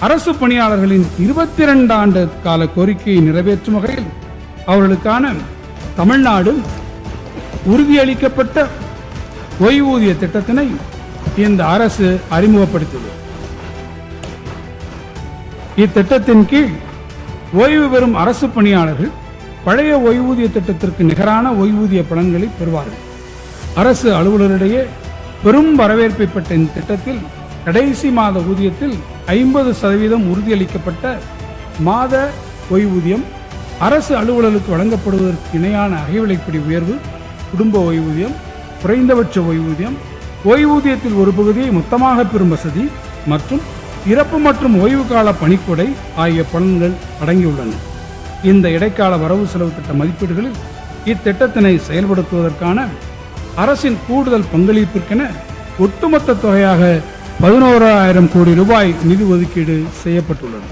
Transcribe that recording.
அரசு பணியாளர்களின் 22 ஆண்டு கால கோரிக்கையை நிறைவேற்றும் வகையில் அவர்களுக்கான தமிழ்நாடு உறுதியளிக்கப்பட்ட ஓய்வூதிய திட்டத்தினை இந்த அரசு அறிமுகப்படுத்தியது. இத்திட்டத்தின் கீழ் ஓய்வு பெறும் அரசு பணியாளர்கள் பழைய ஓய்வூதிய திட்டத்திற்கு நிகரான ஓய்வூதிய பலன்களை பெறுவார்கள். அரசு அலுவலரிடையே பெரும் வரவேற்பை பெற்ற இந்த திட்டத்தில் கடைசி மாத ஊதியத்தில் 50% உறுதியளிக்கப்பட்ட மாத ஓய்வூதியம், அரசு அலுவலருக்கு வழங்கப்படுவதற்கு இணையான அகவிலைப்படி உயர்வு, குடும்ப ஓய்வூதியம், குறைந்தபட்ச ஓய்வூதியம், ஓய்வூதியத்தில் ஒரு பகுதியை மொத்தமாக பெறும் வசதி மற்றும் இறப்பு மற்றும் ஓய்வு கால பணிக்கொடை ஆகிய பலன்கள் அடங்கியுள்ளன. இந்த இடைக்கால வரவு செலவு திட்ட மதிப்பீடுகளில் இத்திட்டத்தினை செயல்படுத்துவதற்கான அரசின் கூடுதல் பங்களிப்பிற்கென ஒட்டுமொத்த தொகையாக 11,000 கோடி ரூபாய் நிதி ஒதுக்கீடு செய்யப்பட்டுள்ளது.